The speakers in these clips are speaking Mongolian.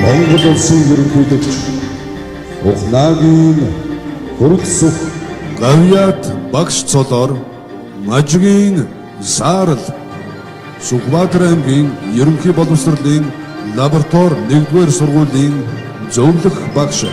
Монгол улсын ерөнхийлөгч Ухнагийн хөрөлсөх Гавьяат багш цолоор Мажгийн Саарл Сүхбаатар аймгийн ерөнхий боловсролын лаборатори 1-р сургуулийн зөвлөх багш.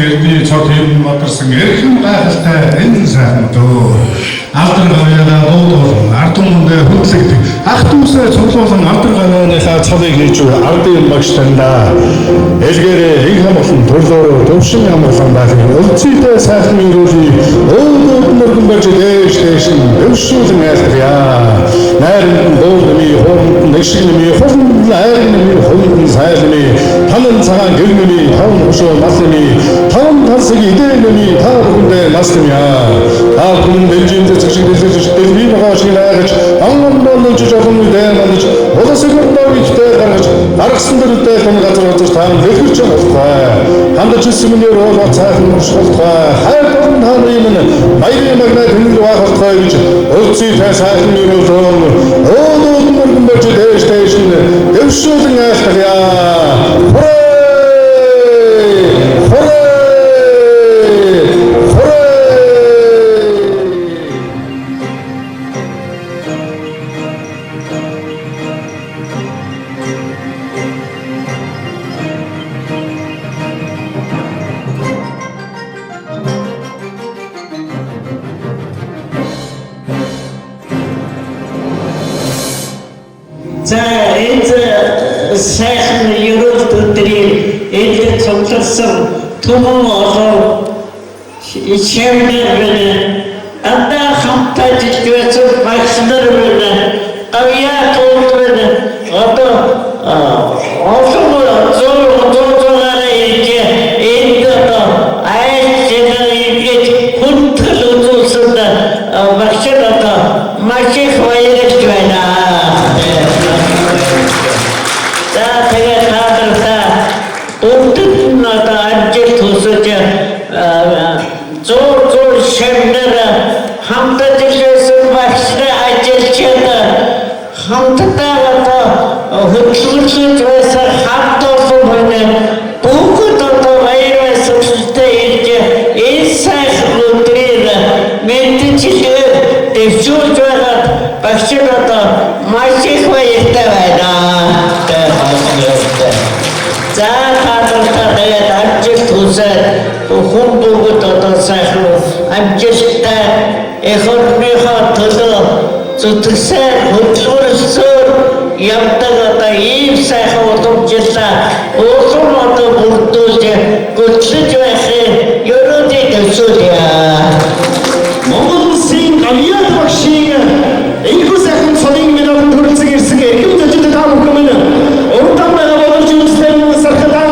Эрдний цог юм мадарсан эрхэм гайхалтай энэ сайхан дөө алдар гавьяа дуудуулан ард түмэндээ хөдлөгдөг ах дүүсээ цуглуулан алдар гавьяаныхаа цолыг хийж ардын багш тандаа элгээрээ инхэм болон төрлөөрөө төвшин амгалан байхын өлцөйтэй сайхан өрөөлий өөдөөд мөргөн байж дээш нь өвшүүлэн айлтгая найранд дуулми хооронд нэгшигнэми хурдан айрнэми хөвдөн сайлми талан цагаан гэрнэми таван хушуу малнэми таван талсыг идэнэми та бүхэндээ наснэмья та бүхэн дэмжин зэцгшиг дэлгэж дэлби багашиг найгаж анган болож жахан үдэн манж улсын гэрдэгтэй гаргаж гаргасан дөрөвтэй хэн газар очиж та дэлгэрч болохгүй хандаж ирсмээр бол цаахан мушгалтай хайр болон тааны юм баярын магнайт хэмнэл байхтай гэж өлцөй та сайхан өрөөлөн өөдөөд мөргөн байж дээш нь дэвшүүлэн айлтгая сайхан ерөөлт өдрийн энд цугларсан түмэн олон ичээмнэр байна. Андаа хамтаа жижигсэн багшнар байна. Гавьяа тууд байна. Одоо олон зургаараа ирж энд одоо айчнаа ингэж хүндэл үзүүлсэн багшнар одоо маш их баярлж байна. Зур шимнэр хамтад ирсэн багштай ажиллаж хамтдаа хөдөлгөрлөж байсан хамт олон хүн бүгд одоо баяр баясгалантай ирж энэ сайхан өдрийг мэдж дэвшүүлж байгаа багшд одоо маш их баяртай байна. За тэгээд амжилт хүсээд хүн бүгд одоо сайхан амжилттай эх орныхоо төлөө зүтгэсээр хөдөлгөөрсөөр явдаг одоо ийм сайхан уламжлалаа улам одоо бүрдүүлж гүйцэтгэж байхыг ерөөдөө дэвшүүлье. Монгол улсын гавьяа багшийн энэхүү сайхан цолын медалд төрөлцөн ирсэн эрхэм зочид та бүхэн минь урдаа байгаа боломж үзлээ сархатан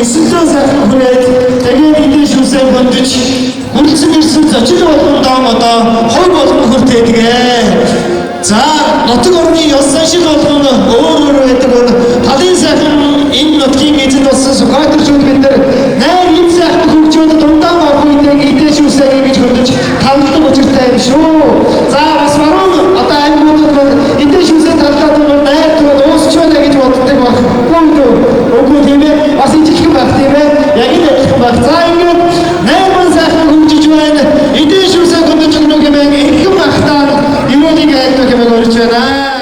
эсэлдээ сайхан хүрээд тэгээд эдийн шүнсээ хөндөж хүндсэн ирсэн зочин болгондоо одоо хой болгон хүртээдгээ. За нутаг орны ёс заншил болгоно өөр байдаг бол талын сайхан энэ нутгийн эзэн болсон Сүхбаатарчууд бид нар найр ийм сайхан хөгжөөд дундаа орох үедээ эдийн шүнсээ гэж хөндөж талдаг учиртай юм шүү. За бас марун одоо аймагуудад бол эдийн шүнсээ талдаад бол найр туг уусчвана гэж боддог баг. Үгүй тийм ээ бас их баг тийм ээ яг энэ их баг. За ингээд найрман сайхан хөгжиж байна. Эдийн шүнсээ хөндөж өгнө гэмээр их багтаа юунийг айлтгах юм бол орж байна.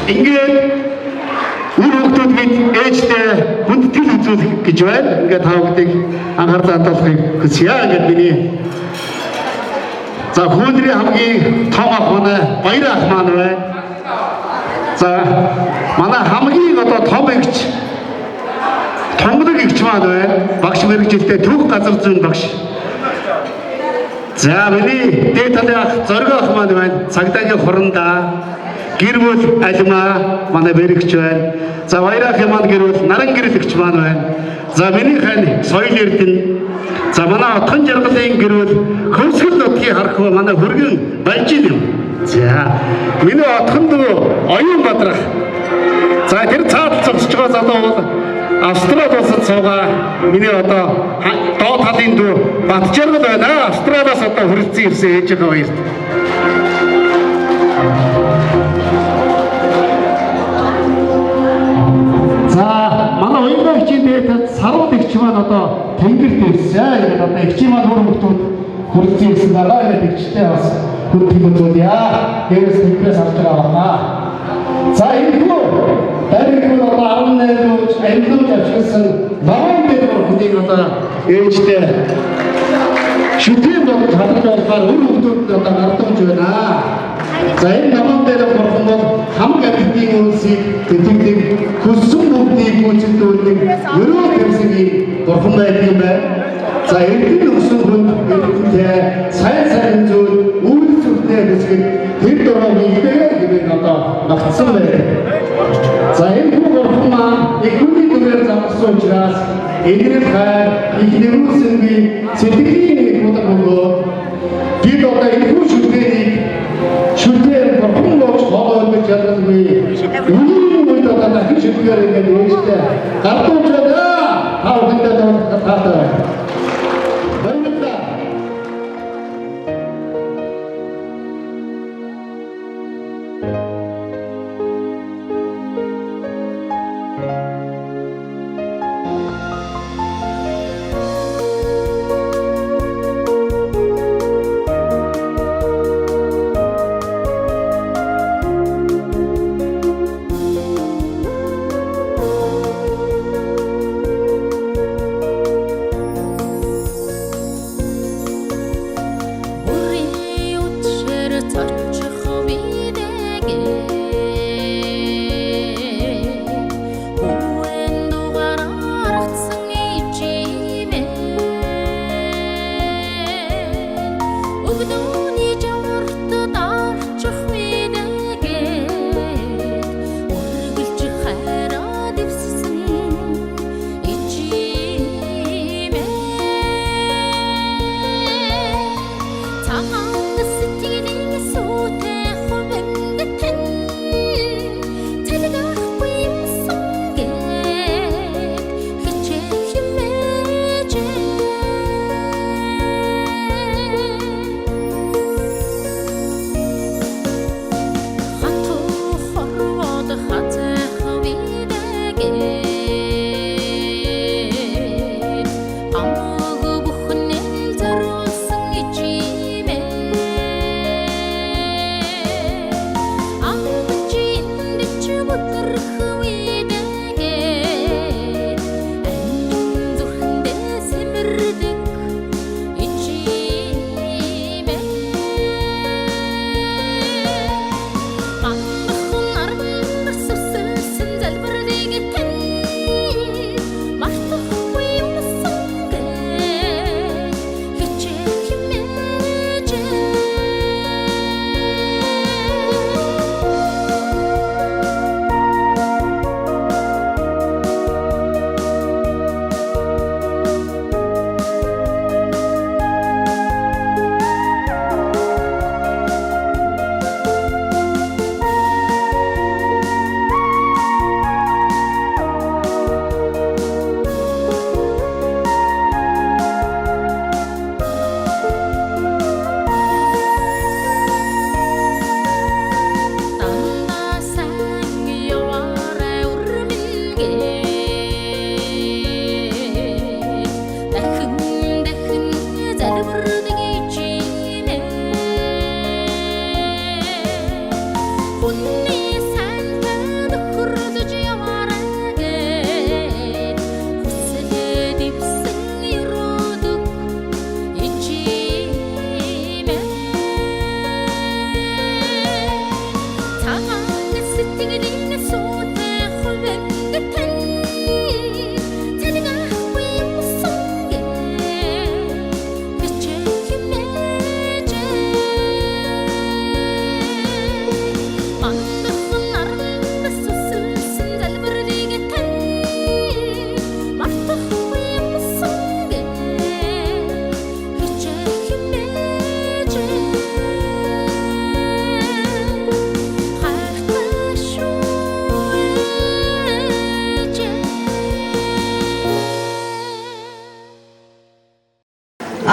Ингээд үр хүүхдүүд бид ээжтэй хүндэтгэл үзүүлэх гэж байна. Ингээд та бүхнийг анхаарал хандуулахыг хүсье. Ингээд миний за хүүдрийн хамгийн том ах манай баяр ах маань байна. За манай хамгийн одоо том эгч томлог эгч маань байна. Багш мэрэгжилтэй түүх газар зүйн багш. За миний дээд талын ах зориг ах маань байна. Цагдаагийн хурандаа гэр бүл алимаа манай бэрэгч байна. За баярах маань гэр бүл наран гэрэлэгч маань байна. За миний хань соёл эрдэнэ. За манай отхон жаргалын гэр бүл хөвсгөл нутгийн харах манай хүргэн Балжин юм. За миний отхон дүү оюун бадрах. За тэр цаадал зогсож байгаа залуу бол Австрали улсад суугаа миний одоо доод талын дүү Батжаргал байна. Австралиас одоо хүрэлцэн ирсэн ээжийнхээ баярт. За манай уянгаа хичээнд дээд сарууд эгч маань одоо тэнгэрт ирсэн. Тэгээд одоо эгчийн маань хөрөнгөтүүд хүрэлцэн ирсэн байгаа. Тэгээд эгчтэй бас хүрэлцэн яа. Дээрээс тэнгэрээс авч байгаа. За энэ хүү дариг бол одоо 18 жил амьдлууж авчихсан намын дээр хүнийг одоо ээжтэй шүтэн бол хадгалж болохоор үр хүүхдүүд одоо гардамж байна. За энэ намын дээр бурхан бол хамаг амьтдын үйлсийг тэтгэдэг хүссэн бүгдийг гүйцэтгэдэг ерөө тэмцэгийн бурхан байдаг юм байна. За эрдэнэ өсөн хүнд эрдэнэтэй сайн сайн зүйл үйл зүгтээ хэсгэд тэр дөрөв нэгдээ гэдэг одоо багтсан байна. За энэ бурхан маань ихний дүгээр замсан учраас эдгээр хайр их нэмүүлсэнгүй сэтгэлийн бодог бөгөө бид одоо энэ бүх шүтээнийг шүтээр бурхан болж хоолойд гэж ялгаагүй үнэн үед одоо дахин шүтээр ингээд ээжтэй гардууж байна. Та бүхэндээ таатай.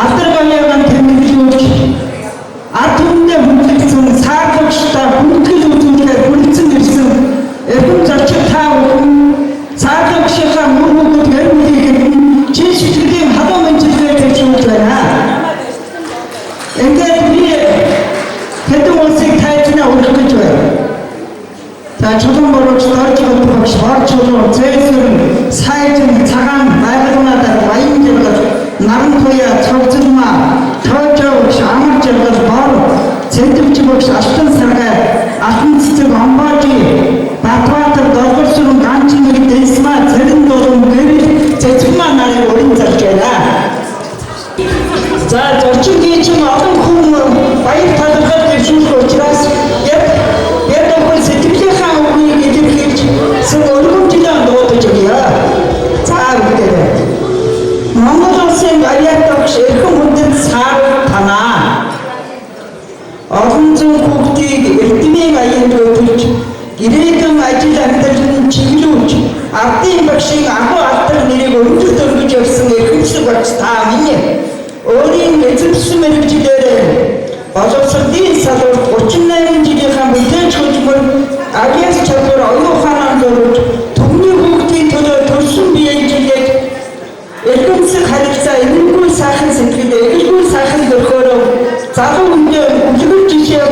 Алдаргаяаган тэмдэглүүлж ард түмэндээ хүндлэгдсэн цаадлагчдаа хүндэтгэл үзүүлэхээр хүндсэн ирсэн эрхэм зорчиг та бүхэн цаадлагчийнхаа мөр хөгөд гэрмэлийг чи сэтгэлийн хадуу мэнчилгээ тавьж байна. Ингээд би хэдэн улсыг тайлбараа өгөх гэж байна. За чулуун борооч дорж байгаа багш чулуун зэйсүр сайжин цагаан байгууллагад баян жаргал наран туяа цогцолмаа тоожооч амар жаргал бор цэнтвч багш алтан саргай алтан цэцэг амбаажи батбаатар доргорсурын ганчин нэг дэсма зэрэн дуран гэрэл цэцгмаа нарын өрн зарж байна. За зорчигч олон хүн баяр талархал дэвшүүлэх учраас яг сэтгэлийнхаа үгийг илэрхийлж сүм өргөмжлөө дуудаж өгье. За бүгдээ Монгол улсын аяатагч эрхэм хүндэт сар танаа. Олон зуун хүүхдийг эрдэмийн аянд өдөрж гэрээхэн ажил амьдралын чиглүүлж ардын багшийн агуу алдар нэрийг өргөж өргөж явсан эрхэмчлэг багш та минь өөрийн эзэмшсэн мэргэжлээр боловсролын салбар 38 жилийнхаа мэдээж хөдөлмөр агиас чадвар оюуханаар зориулж түмний хүүхдийн төлөө төрсөн биеийн жилээр эрхэмсэх харилцаа энэгүй сайхан сэтгэл эгэлгүй сайхан дөрхөөрөө залуу хүндээ үлгэр жишээ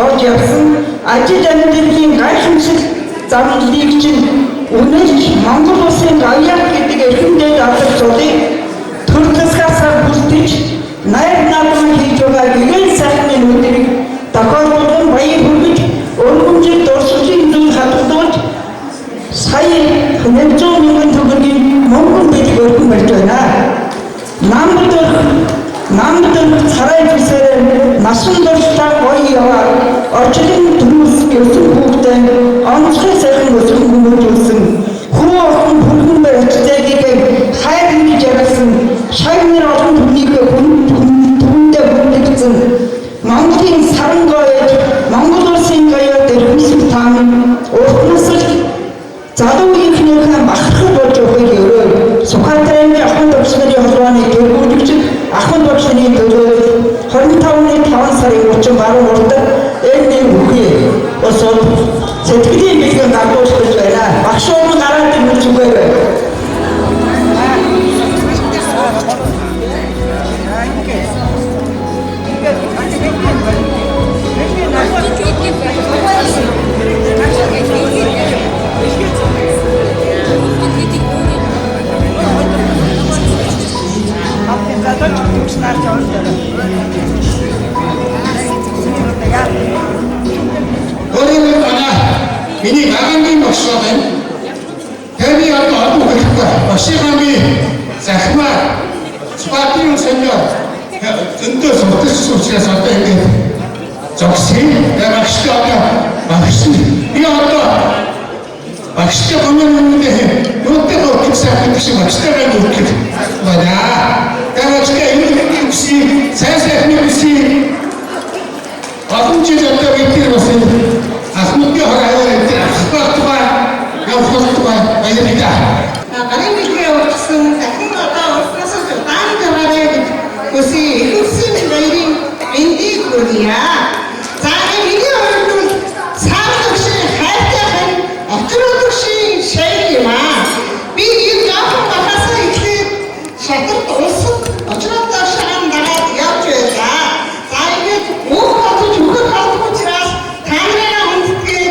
болж явсан ажил амьдралын гайхамшиг замлыг чинь үнэлж Монгол улсын аяат гэдэг эрхэмдээ авах цолыг төр тасгасаар бүрдэж найр наадмын хийж байгаа гэгэн сайхны нүдэрийг тохиолдуулан баяр хүргэж өргөмжид дурсгалын зүйл хадгалж сая 100 мянган төгрөгийн мөнгөн бэлэг өргөн барьж байна. Намд царай зүсээр насан туршдаа гоё яваа орчлын төрөөс өсөх хүүхдээ онцгой сайхан өсөх хүмүүжүүлсэн хүү олон бүхэн барьцаагийг хайр хийж явсан шагнэр олон түмнийг түмэндээ бүтээгдсэн Монголын саран гоёд Монгол улсын гоёд эрхэмсэх таам ууртнаас залуу ихнийхээ бахархал болж өгөхийг өрөө Сүхбаатарын ахмад багшны холбооны гэргүүлэгч ахмад багшны төлөө 25-ны 5 сарын 30 гаруй урд энэ үгүй осоо сэтгэлийн бэлгэн дагуулж байна. Багш уур гараад ирэх зүгээр. Миний гагангийн багш байна. Тэний одоо хэлэхгүй. Багшийн захимаа Сүхбаатарын сеньор зөндөө сурталчилсан учраас одоо ингэ зогсъё. Багштай одоо багш. Би одоо багштай гомьёонуудын юутай хөвчсөн гэсэн багштайгаа нүгэх байна. Тэгвэл энэ үсий сайн үсий олон жил одоо бид бас ахмадгийн хороо энэ ахмадтай явуултугай баярлалаа. Гарын билгээ өгсөн дахин одоо уснаас даан гараад үсий ихсэн баярын эндийг хүргье. За миний хувьд цаашаа хайртай хань отродогшийн шийд юм аа. Би энэ яахан багасаа ихлээр шатарт усад отродогшийн дараад явж байлаа. За ингээд бүх хотод өгөх учраас камераа хүнддэг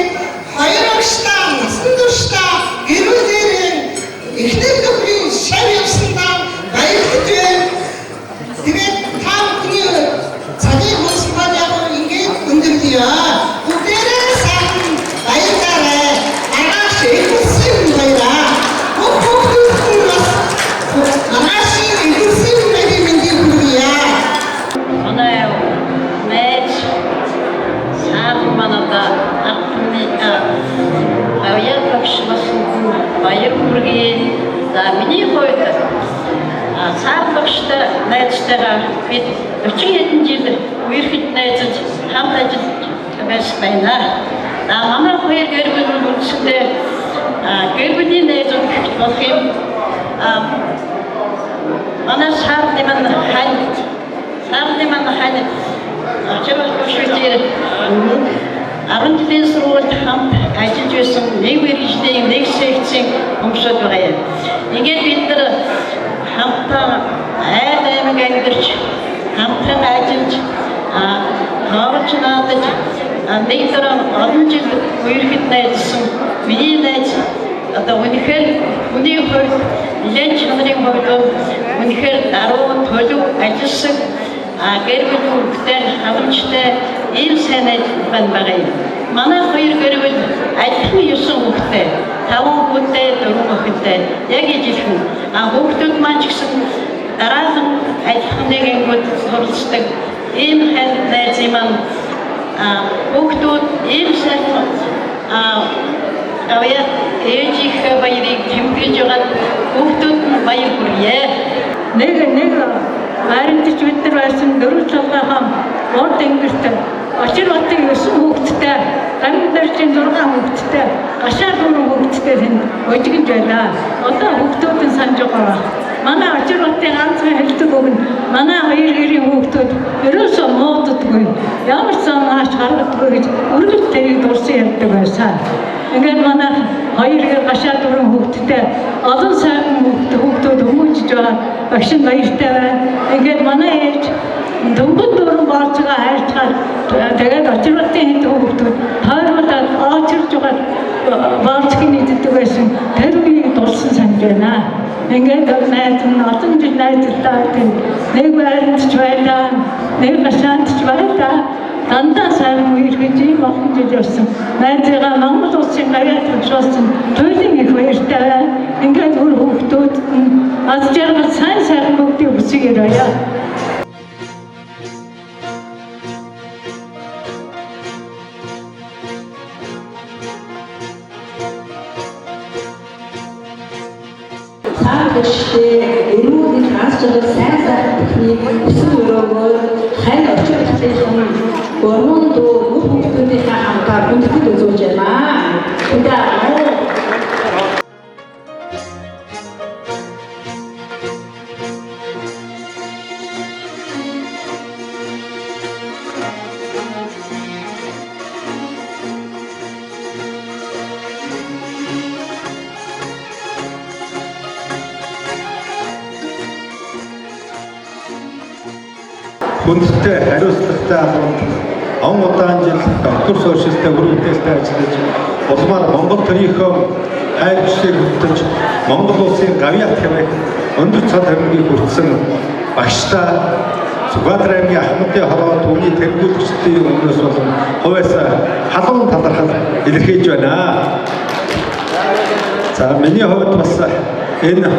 хоёр агштаа насан туршдаа гэрүүлээрээ эхнэр төгрийн шав явсандаа баярлаж байна. Тэгээд та бүхний цагийн хөлсөнд яг ингээд өндөрлөё. Бүгдээрээ сайхан баярлалаа. Агааш ихсэн баяраа. Бүгд бас агааш ихсэн баярын мэндийг хүргье. Манай мэж сарманада атны аяа багш болсон баяр хүргэе. За миний хувьд сар багштай найзтайгаа бид 40 хэдэн жил үерхэд найзаж хамт ажиллаж байсан байна. За манай хоёр гэр бүл үлдэстэй гэр бүлийн найз болох юм. Манай сар нэмэн хань Сарны манай хань очирол бошгүй 10 жилийн сургуульд хамт ажиллаж байсан нэг мэргэжлийн нэг секцийн өмсөд байгаа юм. Ингээд бид нар хамтаа айл аймаг амьдарч хамтран ажиллаж хоорч наадаж нэг дараа олон жил үерхэд найзсан миний найз одоо үнэхээр үний хувьд нэлээд чанарын хувьд үнэхээр даруй төлөв ажилласан гэр бүл хүүхдтэй халамжтай ийм сайн найз байгаа юм. Манай хоёр гэр бүл адилхан 9 хүүхдтэй 5 хүүхдтэй 4 охинтой яг ижилхэн хүүхдүүд маань ч гэсэн дараахан адилхан нэг ангид суралцдаг ийм найз юм хүүхдүүд ийм сайн авьяа ээжих баярыг тэмдэглэж байгаа хүүхдүүд нь баяр хүрье. Нэг Харинч бид нар байсан 4 цагаахан урд ангирт очир хотын 9 хүүхэдтэй, Гамдарчин 6 хүүхэдтэй, Гашаар 4 хүүхэдтэй тэнд өжигж байлаа. Одоо хүүхдүүд нь санаж байгаа. Манай очир хотын ганцхан хэлдэг үг нь манай хоёр гэрийн хүүхдүүд ерөөсөө мууддаггүй. Ямар ч санаач гаргадаггүй гэж үргэлж тэрийг дурсан ярьдаг байсан. Ингээд манай хоёр гэр Гашаар 4 хүүхэдтэй олон сайхан хүүхдүүд хүмүүжж байгаа. Багш нь баяртай байна. Ингээд манай ээж дөнгөж дөрөн баацгаа хайрцгаар тэгээд очир хотын хэд хүүхдүүд тойролоод очирж байгаа баацгийн нийтдэг байсан. Тэр үеийг дурсан санаж байна. Ингээд найз нь олон жил найзтай нэг байранд ч байлаа, нэг гашаанд ч байлаа. Дандаа сайн үерхэж ийм олон жил явсан. Найзгаа Монгол улсын гавьяа төгсөөсөн туйлын их баяртай байна. Ингээд өөр хүүхдүүд аз жаргал сайн бүгдийг үсгээрээ. Гэхдээ эрүүл трансжирал сайн техник өсвөр өрөөгөөр хань очир хөтөлбөрийн гормон дуу хүүхдүүдийн хамтаа бүтээл үзүүлж байна. Хүндтэй хариуцлагатай албанд он удаан жил доктор суурьшилтай үр бүтээлтэй ажиллаж улмаар Монгол төрийнхөө хайр хүчлийг хөтлөж Монгол улсын гавьяат хэмээх өндөр цад хөрөнгийг хүртсэн багштай Сүхбаатар аймгийн Ахмадын хороо төвний тэргүүлэгчдийн өмнөөс болон хувьяас халуун талархал илэрхийлж байна. За миний хувьд бас энэ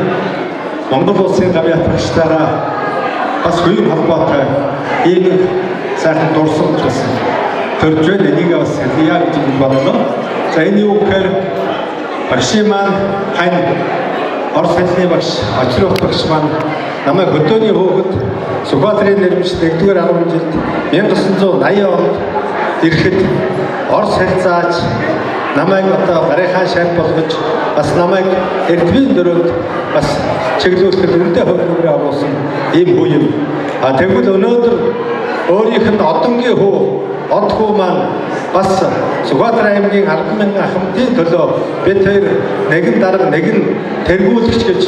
Монгол улсын гавьяат багштайгаа бас хоёр холбоотой ийм сайхан дурсамж бас төрж байна. Энийг бас яа гэж бодлоо. За энэ юу гэхээр багшийн маань хань Орос хэлний багш, очир хот багш маань намайг хөдөөний хөөгд Сүхбаатарын нэрмжт 1-р 10 жилд 1980 онд ирэхэд Орос хэл зааж намайг одоо гарийнхаа шар болгож бас намайг эрдмийн дөрөнд бас чиглүүлэхэд үнэтэй хөвгөөр оруулсан ийм хүү юм. Тэгвэл өнөөдөр өөрийнх нь одонгийн хүү, од хүү маань бас Сүхбаатар аймгийн 10,000 ахмадын төлөө бид хоёр нэгэн дарга нэгэн тэргүүлэгч гэж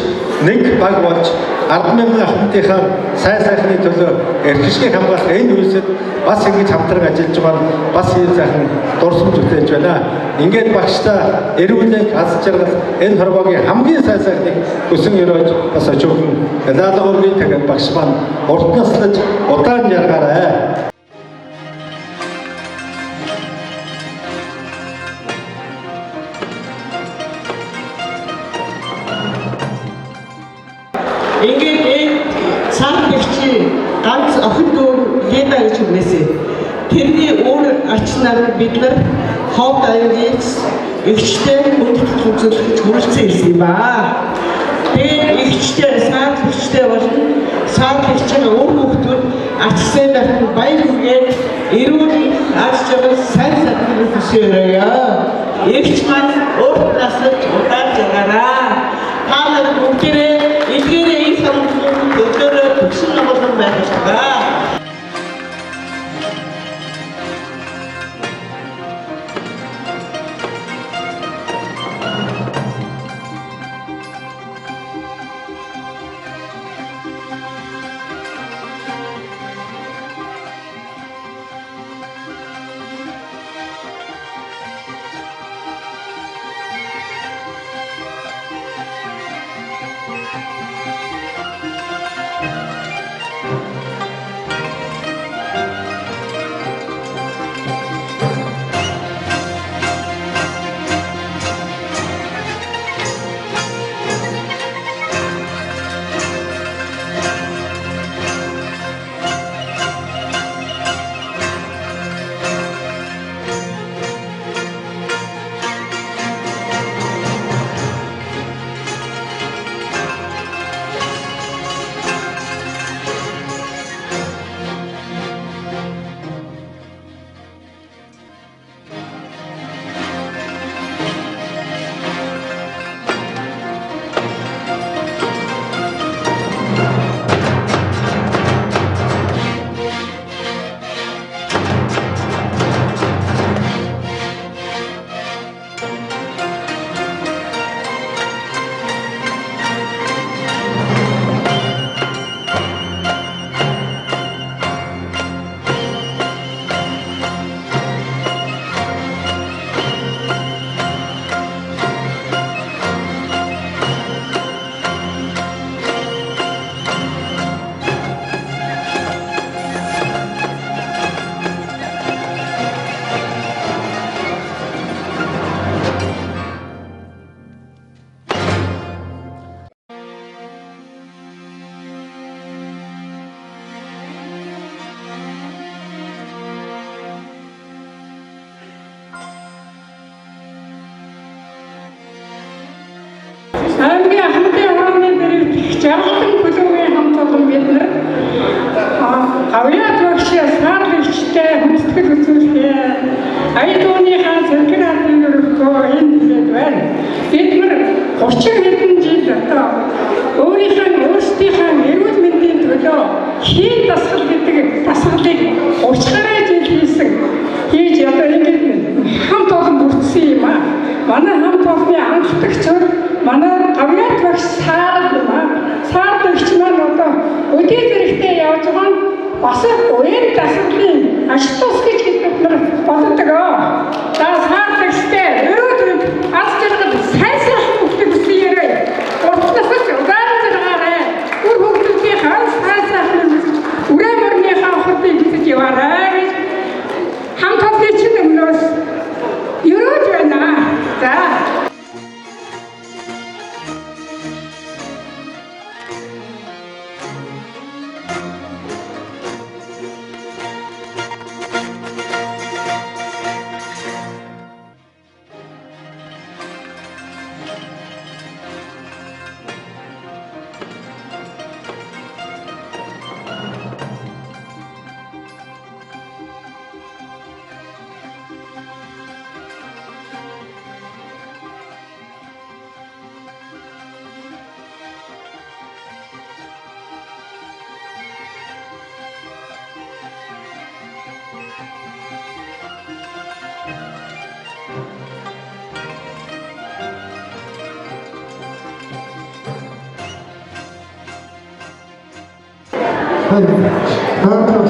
нэг баг болж 10,000 ахмадынхаа сайхны төлөө эрхлэлийг хамгаалах энэ үйлсэд бас ингэж хамтран ажиллаж байгаа бас ийм сайхан дурсамж үлээж байна. Ингээд багштай эрүүлэг аз жаргал энэ хорвоогийн хамгийн сайхныг өсөн өрөөж бас очиулна. Ялалгуургийн тэгээд багш маань урт наслаж удаан яргаарай. Ингээд цаан гэрчи ганц охин дүү Лена гэж хүнээсээ. Тэрний өөр арчнаар бид нар ховд аймгийн эгчтэй хүндэтгэл үзүүлэлт хүрэлцэн ирсэн юм ба. Тэгээд эгчтэй цаан гэрчтэй болно. Цаан гэрчийн өөр хүүхдүүд арчсан дахин баяр хүргээд эрүүл аз жаргал сайн сайхныг хүсээрэй. Эгч маань өөрт насад удаан жаргараа. Та бүгдээрээ эдгээрээ их хамт өдөрөө төгсөн болон байх ёстой. жаргалтан бүлүүгийн хамт олон бид нар гавьяат багшаа саарлагчтай хүндэтгэл үзүүлэхээ аядууныхаа цэргэр хаалгыг өргөхөө энэ хэлээд байна. Бид нар 30 хэдэн жил одоо өөрсдийнхээ эрүүл мэндийн төлөө хийн дасгал гэдэг дасгалыг 30 гаруй жил хийж одоо ингэж хамт олон бүрдсэн юм аа. Манай хамт олонны анхдагч манай гавьяат багш саарлагч маань одоо өдөө зэрэгтэй явж байгаа нь бас уян дасгалын аштус гэж бид нар боддог. За саарлагчтай өрөөд аз жаргал сайн хөвгдөг гэсэн ярэ. Уртнаас удаан зэрэгаарэ. Үр хөвгдүүдийн хаан сайн үрээ мөрний хаанхуудыг гэж яваарай гэж хамт олонны чинь өмнөөс өрөөд байна. За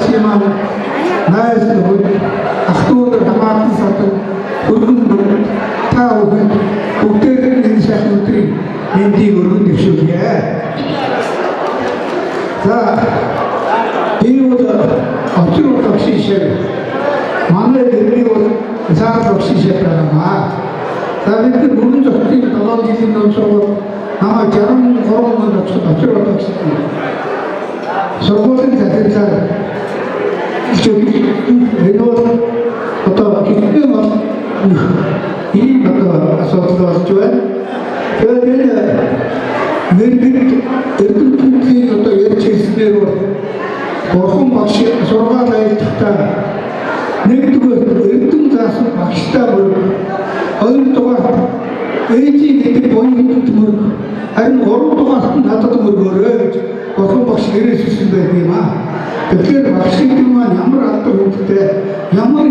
Максимал найзлууд ахтууд хамаатан сатан хөргөн таа бүгдээр энэ сайхан өдрийн мэндийг өргөн дэвшүүлье. За энэ очроо тавшишээ манай дэрний бол заа тавшишээ байна. За бид бүгд зөвхөн 7 жилийн өмнө намайг 63 онд очроо тавшишээ. Сургуулийн захирлаар одоо ихэнх бол ийм одоо асуудал болж байна. Тэгээд нэрбит эрдэмтдийн одоо ярьж хэлснээр бол бурхан багш сургаал айлтгатаа нэгдүгээр эрдэм заасан багштай мөрөг хоёрдугаар ээжийн гэдэг буйнууд мөрөг харин гуравдугаарт надад мөргөөрэй гэж бурхан багш нэрээс хэлсэн байх юм аа. Тэгэхээр багш гэдэг маань ямар алдар хүндтэй ямар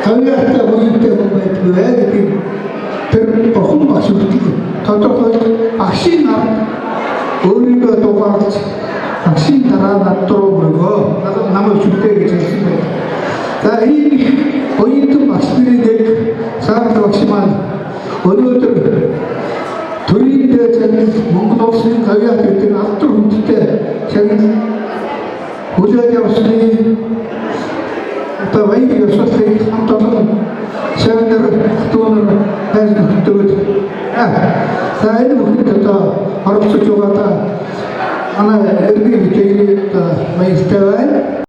хавьяатай буйнтай байдгүй гэдэг тэр бурхан багш үлдэх тодорхой багшийн нар өөрийгөө дугаарлаж багшийн дараа над руу мөргөө намайг шүтээ гэж хэлсэн байна. За энэ буйнтан багш нарын нэг саарл багш маань өнөөдөр төрийн дэвшил Монгол улсын хавьяат гэдэг алдар хүндтэй цагийн хүлээж авсны одоо баяр ёслолыг хамт олон шавнар тонор хайр хөтөлбөр за энэ бүхэнд одоо оролцож байгаа манай эрдэнэ мэдээлэлд баяртай байна.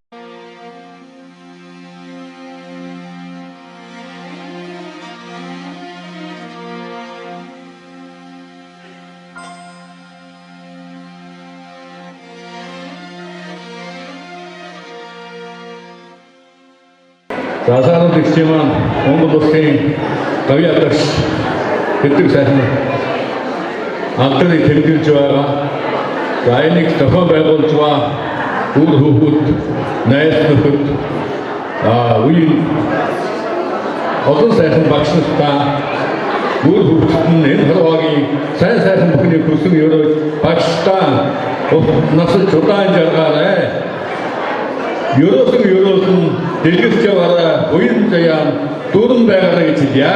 За саард ихтэй маань Монгол улсын гавьяат багш гэдэг сайхан алдрыг тэмдэглэж байгаа. За энийг зохион байгуулж байгаа үр хөвгүүд, найз нөхөд, үеийн олон сайхан багш нартай үр хөвгөд нь энэ хорвоогийн сайн сайхан бүхний хүсэм өрөөж багштай насаж удаан жаргаарай. Ерөөсөн дэлгэрч яваарай, уян заяан дүүрэн байгаарай гэж хэлье.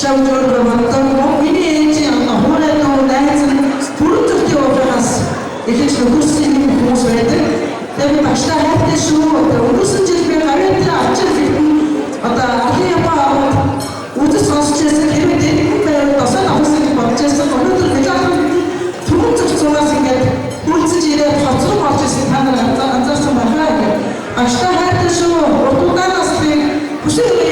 шавжуур мантан миний ээжийн хоолойдоо найз бүрдэлтэй уурахаас эхэлж нөхөрсөн хүмүүс байдаг. Тэгээд багшлаа хайртай шүү. Өнгөрсөн жил би гавьяа дээр авчир хэлсэн одоо ахын япаа үзэж сонсчихсан хэрэг дээр байгаад тосоо авсан гэж бодож байсан. Өнөөдөр хэлээд түрүүн зөвцөөс ингээд хүлцэж ирээд хоцрог болж ирсэн та нар анзаарсан байна гэх. Багшлаа хайртай шүү. Урдууданаас би хүсэе.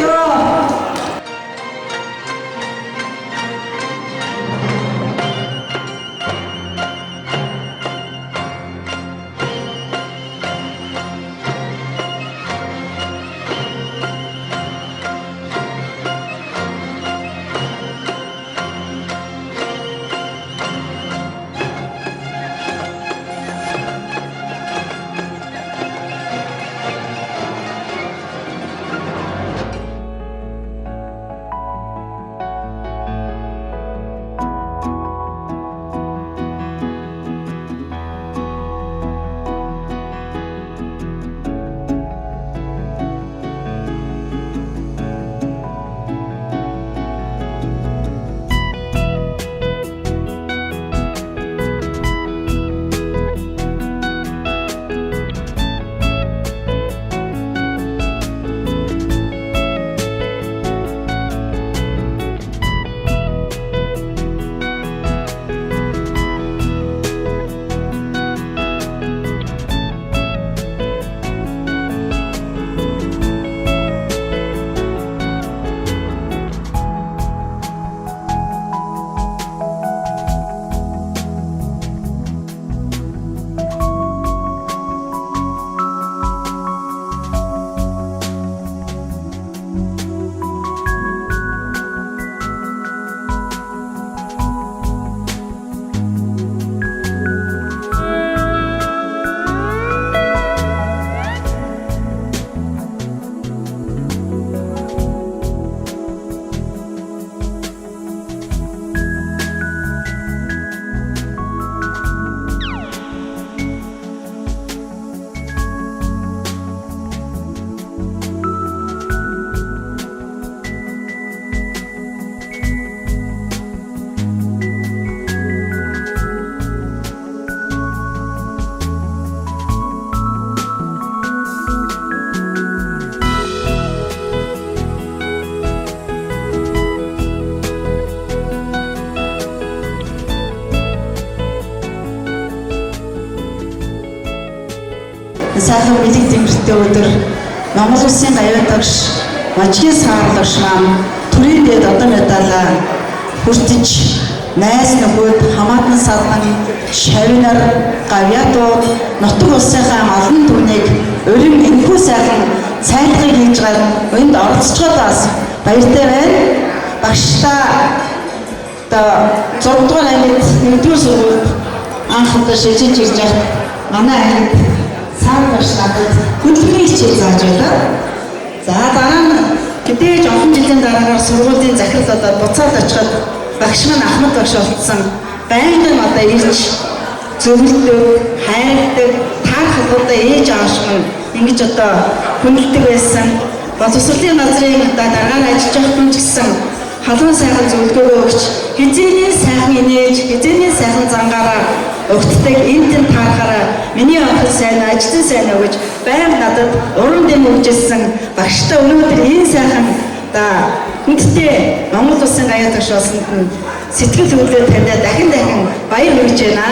Сайхан бэлэг зэмэртэй өдөр Монгол Улсын гавьяа дагш Мажгийн саарлагч маань төрийн дэд одоо медалаа хүртэж найз нөхөд хамаатан садан шавнаар гавьяатууд нутаг улсынхаа олон түвнийг өрийн энэхүү сайхан цайлгыг хийж гад энд оролцож бас баяртай байна. Багшлаа одоо 6 дугаар ангид 1-р сургуульд анх удаа шилжиж ирж байгаа манай ангид саарлагч надад хөдөлгөөний хичээл зааж байлаа. За дараа нь мэдээж олон жилийн дараагаар сургуулийн захирал одоо буцаад очиход багш маань Ахмад багш болцсон. Байнгын одоо ирж зөвлөдөг, хайрладаг, таарах удаа ээж ааш маань ингэж одоо хүндэлдэг байсан. Боловсролын газрын одоо дараагаар ажиллаж явах хүн ч гэсэн халуун сайхан зөвлөгөө өгч хизээний сайхан инээж, хизээний сайхан зангаараа өгтдөг энтэн таарахаараа миний охин сайн, ажлын сайн гэж байнга надад урам дэм өгчсэн. Багштай өнөөдөр энэ сайхан хүндтэй Монгол Улсын гавьяа дагш болсонд нь сэтгэл хөдлөлөөр таньд дахин баяр хүргэж байна.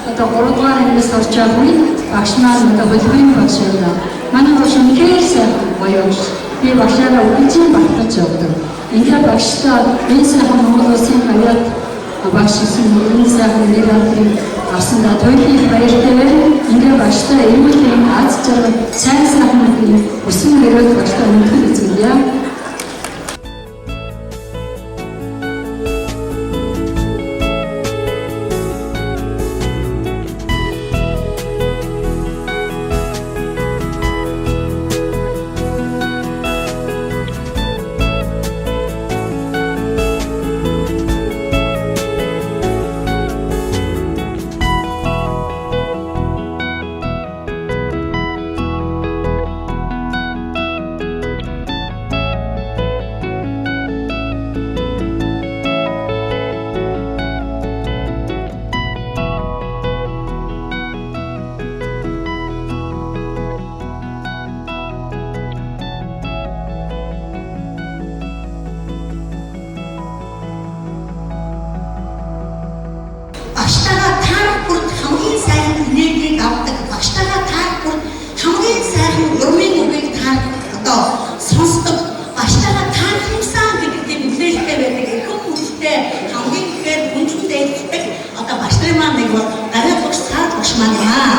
Одоо 3 дугаар ангиас орж байгаа үе багш маань одоо хөдөлгөөний багш байна. Манай багш үнэхээр сайхан гоёж би багшаараа үгжийн багтаж явдаг. Ингээд багштай энэ сайхан Монгол Улсын гавьяад багшсан энэ сайхан нэрийг авсандаа туйлын баяртай байна. Ингээд багштай эрүүлийн аз жаргал сайн сайхан хүсэн мөрөд багштай өнөхөр эзэмлэе. бол гараад багш цаад багш маань яа.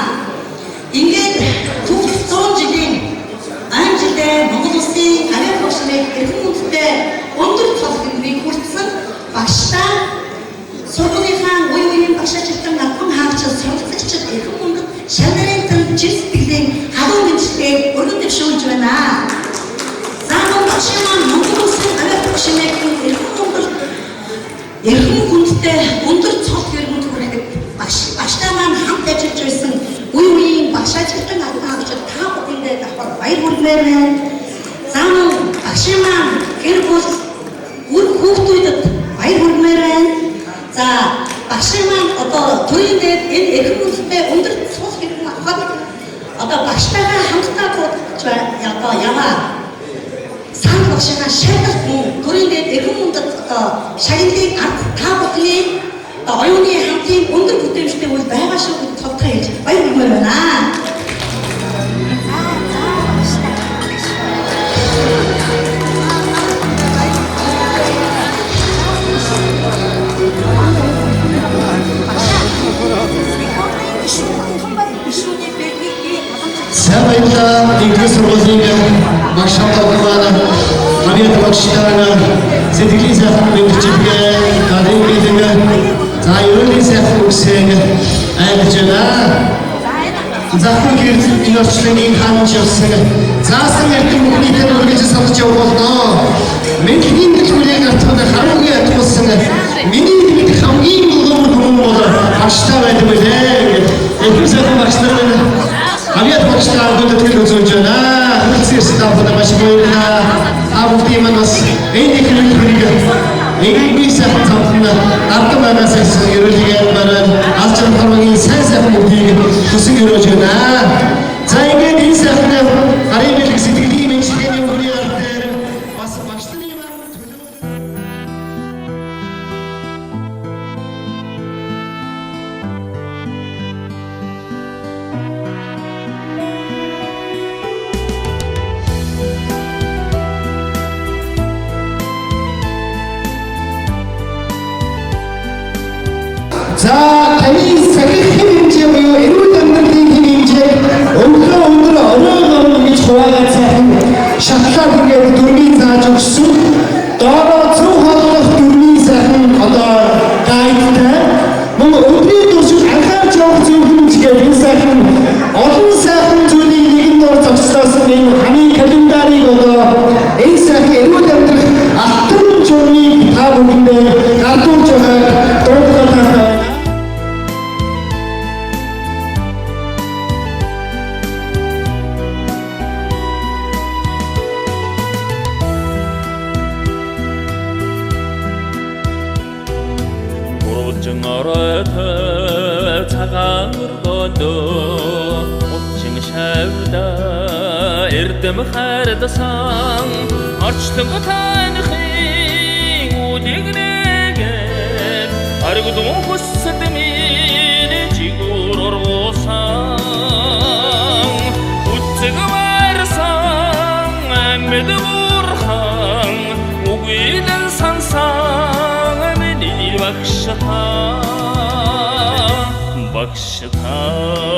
Ингээд түүх 100 жилийн анжилээ Монгол Улсын гараад багш нэг эрхэм үндэтэй өндөр цолгыг хүртсэн багштай сургуулийнхаа үеийн багшаачдын надхан хаагч сургалтчид эрхэм үндэт шанарын тань жистгэлийн халуун гинцтэй өргөн дэвшүүлж байна. Заавал багшийн маань Монгол Улсын гараад багшийн эрхэм хүндтэй өндөр цол хэрэгэнд хүрээд багштай маань хамт ажиллаж байсан үеийн багшаачдын надхан хаагч та бүхэндээ давхар баяр хүрмээр байна. Заавал багшийн маань гэр бүл үр хүүхдүүдэд баяр хүрмээр байна. За багшийн маань одоо төрөйдөө энэ эрхэм хүндтэй өндөр цол хэрэгэнд авахад одоо багштайгаа хамтдаа одоо яваа сан багшаа шалгалт мөн төрөйдөө эрхэм хүндэд одоо шагналыг та бүхний оюуны хамтын өндөр бүтээмжтэй үйл байгаа шүү гэж тодорхой хэлж баяр хүрмээр байна. Сайн баярлалаа. Инглиш сургуулийн багш хамтлагч маань Мария багштайгаа сэтгэлийн сайхан мэдчилгээ гарын бидэгэ за юуны сайхан үсэг айлж байна. Захын гэрд энэ орчлын хаанч явсан. Заасан эрдэм бүхнийхээ үргэлж санаж явах болно. Мэдхийн төлөвлөгийг артгад харангийн атгуулсан. Миний мэд хамгийн гол хүн бол багштай байдаг байлээ. Эхлээд сайхан багштай байна. Авиат багштай аваад тэр үзүүлж байна. Хөлсөс таапад маш баярлалаа. Авдий манас энэ хэлбэрийг English сайхан цамхна ардам байгаас ерөөлгөө бараад алчрам хармагийн сайн сайхан бүгдийг хүсэн өрөөж байна. За ингээд энэ сайхан гарын бэлэг сэтгэлийн мэдлэгийн үрийн аргаар бас багшны За таны сахих хэмжээ буюу эрүүл амьдралын хэмжээ өглөө өндөр оройн гэж хуваагаад сайхан шатлаад ингээд дөрмийн зааж өгсөн. Доороо 100 хооллох дөрмийн сайхан одоо гайдтай мөн өдрийн туршид анхаарч явах зүйл хэмж гэдэг энэ сайхан олон сайхан зүйлийг нэгэн дор зогсоосон энэ хамгийн календарыг одоо энэ сайхан эрүүл амьдрах алтан журмыг та бүхэндээ гардуулж байгаа дуудлага 정어라터 차가물건도 오칭 샤우다 에르뜸 하르다상 어치든 거 타는히 우디그네게 아르고도 호스드미네 지구로로상 우츠가 말상 메드무르항 우기는 산상 박샤타